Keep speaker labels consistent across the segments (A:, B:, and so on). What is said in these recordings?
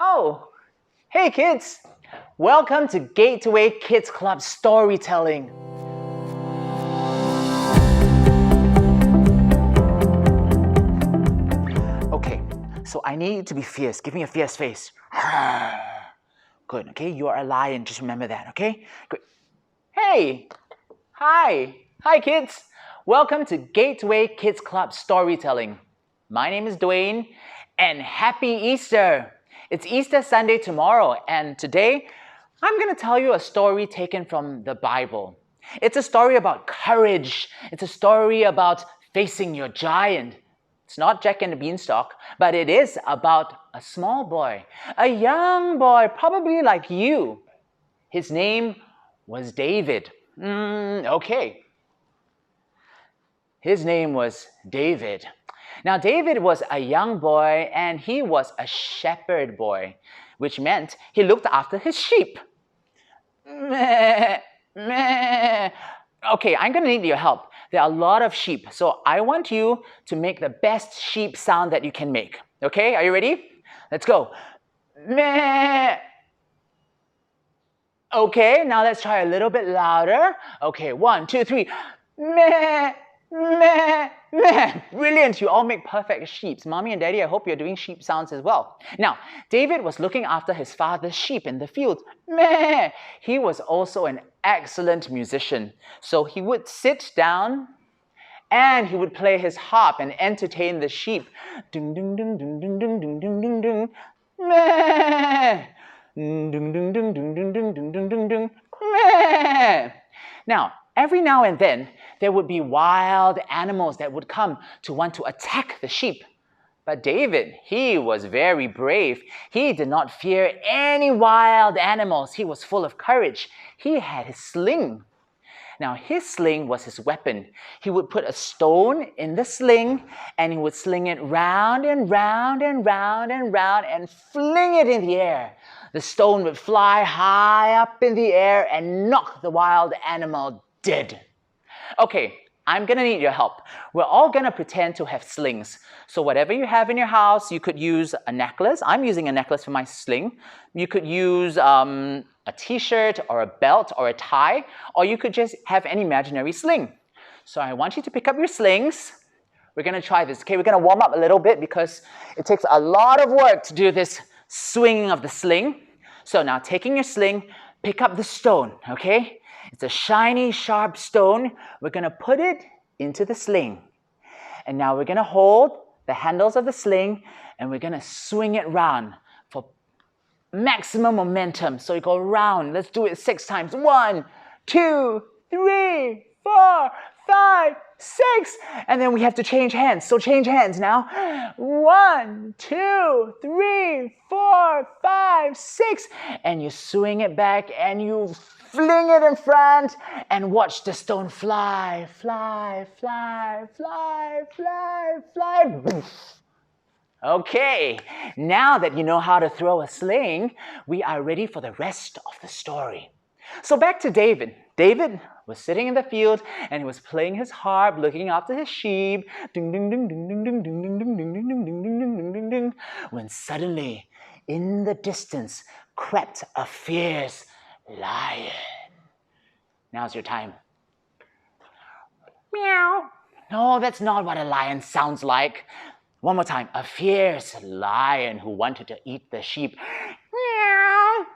A: Oh, hey kids! Welcome to Gateway Kids Club Storytelling. Okay, so I need you to be fierce. Give me a fierce face. Good, okay? You are a lion, just remember that, okay? Great. Hey! Hi kids! Welcome to Gateway Kids Club Storytelling. My name is Dwayne, and happy Easter! It's Easter Sunday tomorrow, and today I'm going to tell you a story taken from the Bible. It's a story about courage. It's a story about facing your giant. It's not Jack and the Beanstalk, but it is about a small boy, a young boy, probably like you. His name was David. Okay. His name was David. Now, David was a young boy and he was a shepherd boy, which meant he looked after his sheep. Meh, meh. Okay, I'm going to need your help. There are a lot of sheep, so I want you to make the best sheep sound that you can make. Okay, are you ready? Let's go. Meh. Okay, now let's try a little bit louder. Okay, 1, 2, 3. Meh, meh, meh. Brilliant, you all make perfect sheep. Mommy and Daddy, I hope you're doing sheep sounds as well. Now, David was looking after his father's sheep in the field. Meh. He was also an excellent musician. So he would sit down and he would play his harp and entertain the sheep. Ding, ding, ding, ding, ding, ding, ding, ding, ding, ding. Meh. Ding, ding, ding, ding, ding, ding, ding, ding, ding, ding. Meh. Now, every now and then, there would be wild animals that would come to want to attack the sheep. But David, he was very brave. He did not fear any wild animals. He was full of courage. He had his sling. Now, his sling was his weapon. He would put a stone in the sling and he would sling it round and round and round and round and fling it in the air. The stone would fly high up in the air and knock the wild animal dead. Okay, I'm going to need your help. We're all going to pretend to have slings. So whatever you have in your house, you could use a necklace. I'm using a necklace for my sling. You could use a t-shirt or a belt or a tie, or you could just have an imaginary sling. So I want you to pick up your slings. We're going to try this. Okay, we're going to warm up a little bit because it takes a lot of work to do this swinging of the sling. So now taking your sling, pick up the stone, okay? It's a shiny, sharp stone. We're going to put it into the sling. And now we're going to hold the handles of the sling and we're going to swing it round for maximum momentum. So you go round. Let's do it 6 times. 1, 2, 3, 4, 5, 6. And then we have to change hands. So change hands now. 1, 2, 3, 4, 5, 6. And you swing it back and you fling it in front and watch the stone fly, fly, fly, fly, fly, fly. Boof. Okay, now that you know how to throw a sling, we are ready for the rest of the story. So back to David. David was sitting in the field and he was playing his harp, looking after his sheep. Ding, ding, ding, ding, ding, ding, ding, ding, ding, ding, ding, ding, ding, ding, ding, ding, ding. When suddenly, in the distance, crept a fierce lion. Now's your time. Meow. No, that's not what a lion sounds like. One more time. A fierce lion who wanted to eat the sheep. Meow.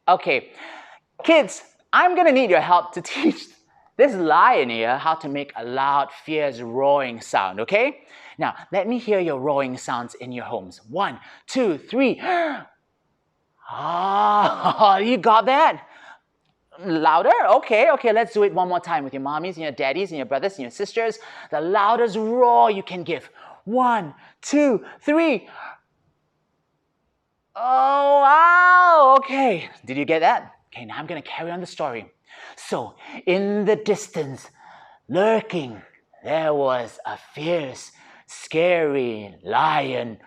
A: Okay, kids, I'm going to need your help to teach this lion here how to make a loud, fierce, roaring sound, okay? Now, let me hear your roaring sounds in your homes. 1, 2, 3. Ah, you got that? Louder? Okay, let's do it one more time with your mommies and your daddies and your brothers and your sisters. The loudest roar you can give. 1, 2, 3. Oh, wow. Okay, did you get that? Okay, now I'm going to carry on the story. So, in the distance, lurking, there was a fierce, scary lion.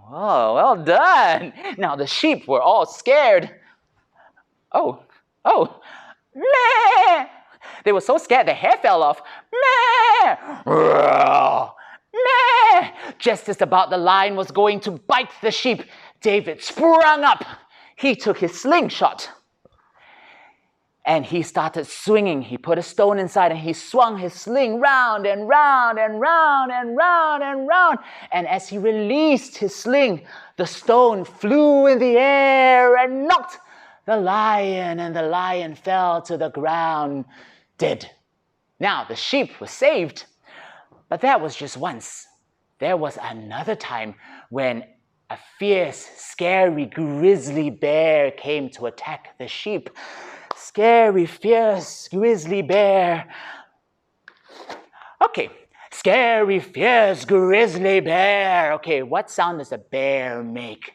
A: Oh, well done. Now the sheep were all scared. Oh, meh. They were so scared their hair fell off. Meh. Meh. Just as about the lion was going to bite the sheep, David sprung up. He took his slingshot and he started swinging. He put a stone inside and he swung his sling round and round and round and round and round. And as he released his sling, the stone flew in the air and knocked the lion, and the lion fell to the ground dead. Now the sheep was saved, but that was just once. There was another time when a fierce, scary grizzly bear came to attack the sheep. Scary, fierce grizzly bear. Okay, scary, fierce grizzly bear. Okay, what sound does a bear make?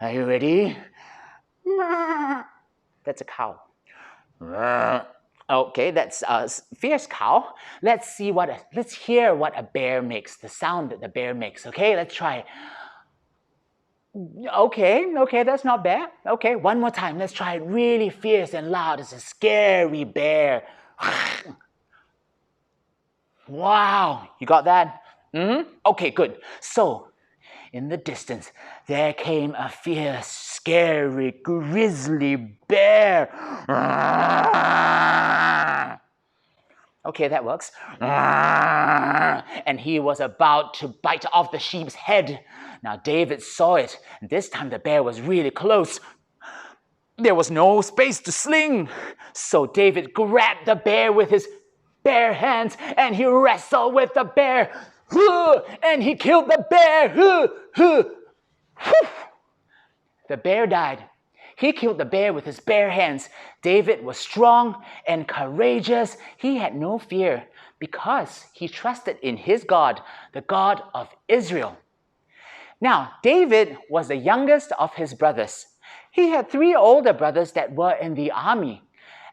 A: Are you ready? That's a cow. Okay, that's a fierce cow. Let's hear what a bear makes, the sound that the bear makes. Okay, let's try. Okay, that's not bad. Okay, one more time. Let's try it really fierce and loud. It's a scary bear. Wow, you got that? Okay, good. So, in the distance, there came a fierce, scary, grizzly bear. Okay, that works. And he was about to bite off the sheep's head. Now David saw it, and this time the bear was really close. There was no space to sling. So David grabbed the bear with his bare hands, and he wrestled with the bear. And he killed the bear. The bear died. He killed the bear with his bare hands. David was strong and courageous. He had no fear because he trusted in his God, the God of Israel. Now, David was the youngest of his brothers. He had 3 older brothers that were in the army.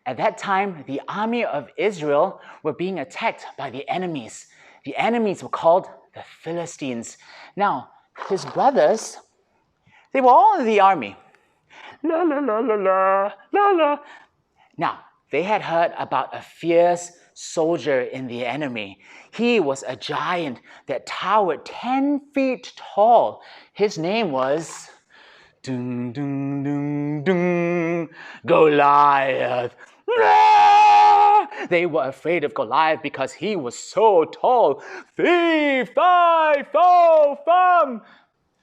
A: At that time, the army of Israel were being attacked by the enemies. The enemies were called the Philistines. Now, his brothers, they were all in the army. La la la la la la la. Now, they had heard about a fierce soldier in the enemy. He was a giant that towered 10 feet tall. His name was dun, dun, dun, dun, Goliath. They were afraid of Goliath because he was so tall. Fee, fi, fo, fum.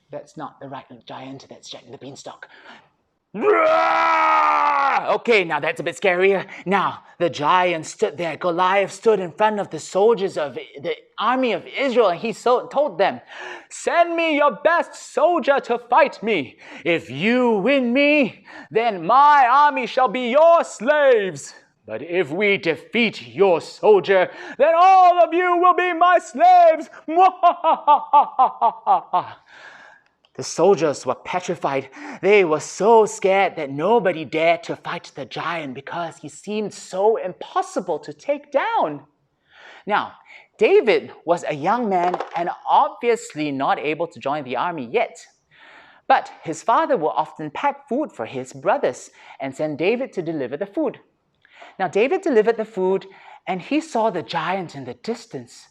A: That's not the right giant, that's Jack the Beanstalk. Okay, now that's a bit scarier. Now, the giant stood there. Goliath stood in front of the soldiers of the army of Israel, and he told them, "Send me your best soldier to fight me. If you win me, then my army shall be your slaves. But if we defeat your soldier, then all of you will be my slaves." The soldiers were petrified. They were so scared that nobody dared to fight the giant because he seemed so impossible to take down. Now, David was a young man and obviously not able to join the army yet. But his father would often pack food for his brothers and send David to deliver the food. Now, David delivered the food and he saw the giant in the distance.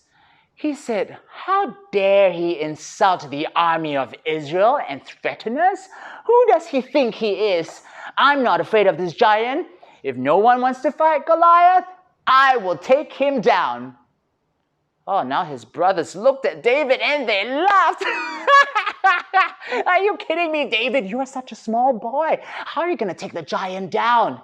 A: He said, "How dare he insult the army of Israel and threaten us? Who does he think he is? I'm not afraid of this giant. If no one wants to fight Goliath, I will take him down." Oh, now his brothers looked at David and they laughed. "Are you kidding me, David? You are such a small boy. How are you going to take the giant down?"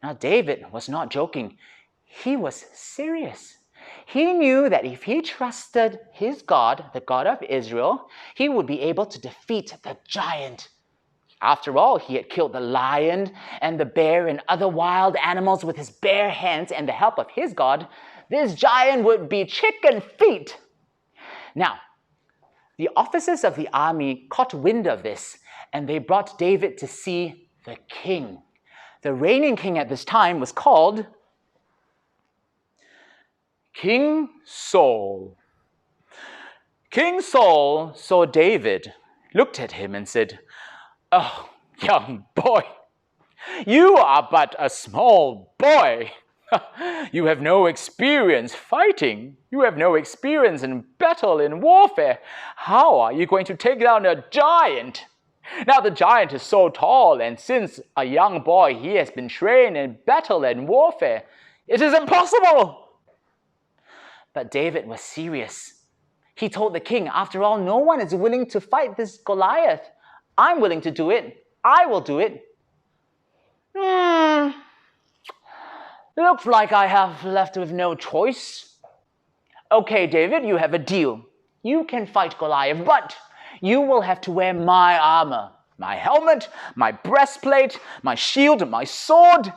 A: Now, David was not joking. He was serious. He knew that if he trusted his God, the God of Israel, he would be able to defeat the giant. After all, he had killed the lion and the bear and other wild animals with his bare hands, and the help of his God, this giant would be chicken feet. Now, the officers of the army caught wind of this, and they brought David to see the king. The reigning king at this time was called King Saul. King Saul saw David, looked at him and said, "Oh, young boy, you are but a small boy. You have no experience fighting. You have no experience in battle, in warfare. How are you going to take down a giant? Now the giant is so tall, and since a young boy he has been trained in battle and warfare. It is impossible. But David was serious. He told the king, after all, no one is willing to fight this Goliath. I'm willing to do it. I will do it. Looks like I have left with no choice. Okay, David, you have a deal. You can fight Goliath, but you will have to wear my armor, my helmet, my breastplate, my shield, my sword.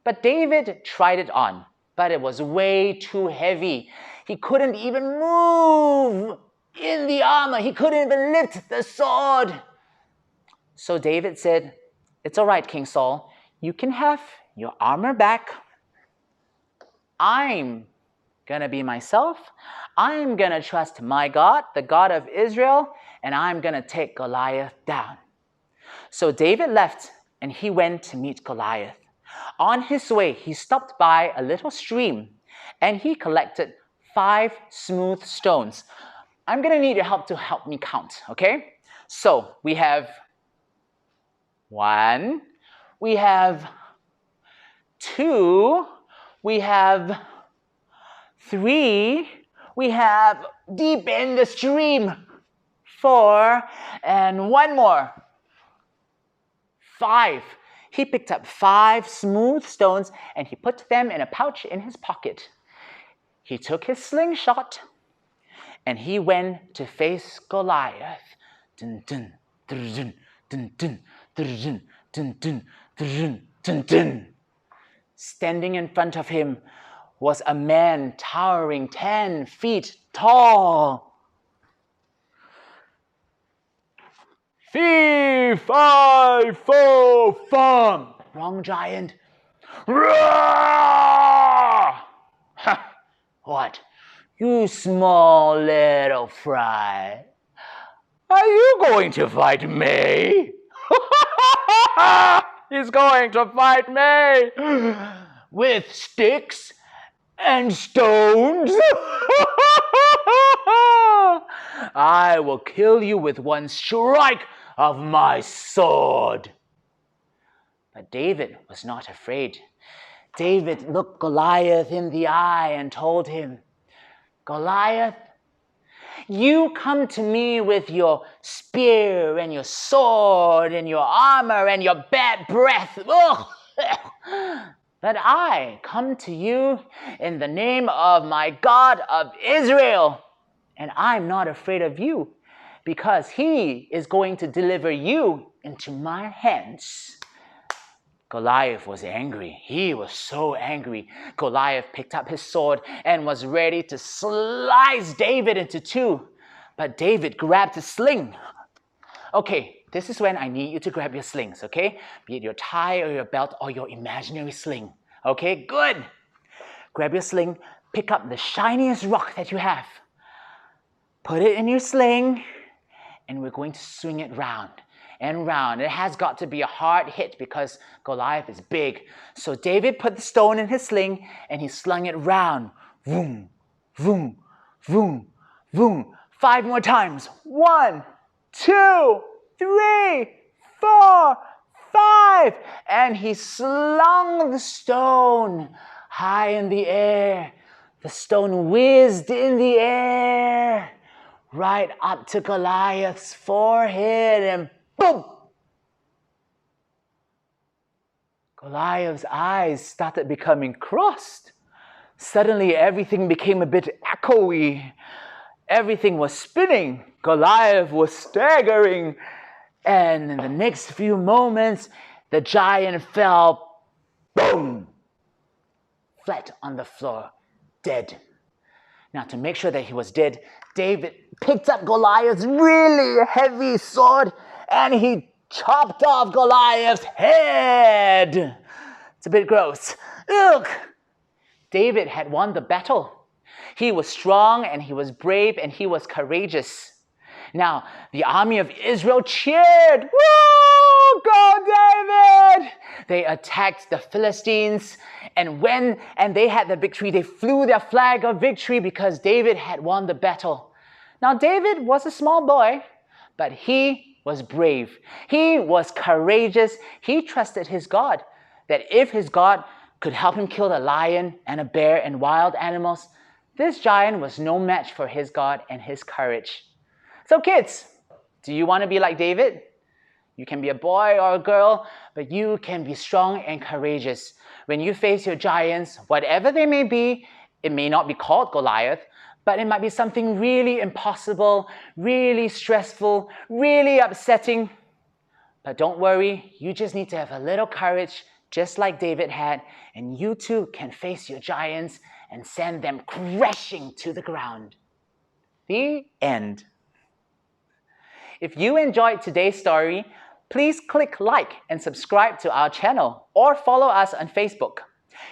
A: But David tried it on, but it was way too heavy. He couldn't even move in the armor. He couldn't even lift the sword. So David said, "It's all right, King Saul. You can have your armor back. I'm gonna be myself. I'm gonna trust my God, the God of Israel, and I'm gonna take Goliath down." So David left and he went to meet Goliath. On his way, he stopped by a little stream and he collected 5 smooth stones. I'm gonna need your help to help me count, okay? So we have 1, we have 2, we have 3, we have deep in the stream 4, and 1 more 5. He picked up 5 smooth stones and he put them in a pouch in his pocket. He took his slingshot and he went to face Goliath. Dun, dun, dun, dun, dun, dun, dun, dun, dun, dun, dun. Standing in front of him was a man towering 10 feet tall. Fee, fi, fo, fum. Wrong giant. Roar! What? You small little fry. Are you going to fight me? He's going to fight me with sticks and stones. I will kill you with one strike of my sword. But David was not afraid. David looked Goliath in the eye and told him, "Goliath, you come to me with your spear and your sword and your armor and your bad breath. But I come to you in the name of my God of Israel. And I'm not afraid of you because he is going to deliver you into my hands." Goliath was angry. He was so angry. Goliath picked up his sword and was ready to slice David into 2. But David grabbed his sling. Okay, this is when I need you to grab your slings, okay? Be it your tie or your belt or your imaginary sling. Okay, good. Grab your sling, pick up the shiniest rock that you have. Put it in your sling, and we're going to swing it round and round. It has got to be a hard hit because Goliath is big. So David put the stone in his sling and he slung it round. Vroom, vroom, vroom, vroom. 5 more times. 1, 2, 3, 4, 5. And he slung the stone high in the air. The stone whizzed in the air right up to Goliath's forehead and boom! Goliath's eyes started becoming crossed. Suddenly everything became a bit echoey. Everything was spinning. Goliath was staggering. And in the next few moments, the giant fell, boom, flat on the floor, dead. Now, to make sure that he was dead, David picked up Goliath's really heavy sword and he chopped off Goliath's head. It's a bit gross. Ugh! David had won the battle. He was strong and he was brave and he was courageous. Now, the army of Israel cheered. Woo! go, David! They attacked the Philistines, and when they had the victory, they flew their flag of victory because David had won the battle. Now, David was a small boy, but he was brave. He was courageous. He trusted his God, that if his God could help him kill a lion and a bear and wild animals, this giant was no match for his God and his courage. So kids, do you want to be like David? You can be a boy or a girl, but you can be strong and courageous. When you face your giants, whatever they may be, it may not be called Goliath, but it might be something really impossible, really stressful, really upsetting. But don't worry, you just need to have a little courage, just like David had, and you too can face your giants and send them crashing to the ground. The end. If you enjoyed today's story, please click like and subscribe to our channel or follow us on Facebook.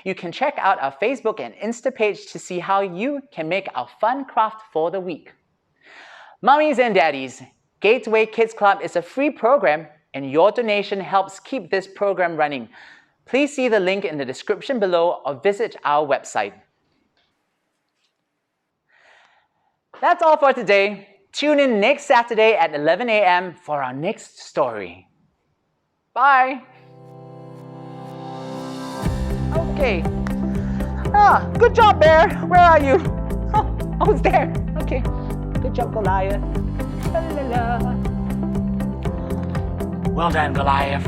A: You can check out our Facebook and Insta page to see how you can make our fun craft for the week. Mummies and daddies, Gateway Kids Club is a free program and your donation helps keep this program running. Please see the link in the description below or visit our website. That's all for today. Tune in next Saturday at 11 a.m. for our next story. Bye! Okay. Good job, Bear. Where are you? Oh, it's there. Okay. Good job, Goliath. La, la, la. Well done, Goliath.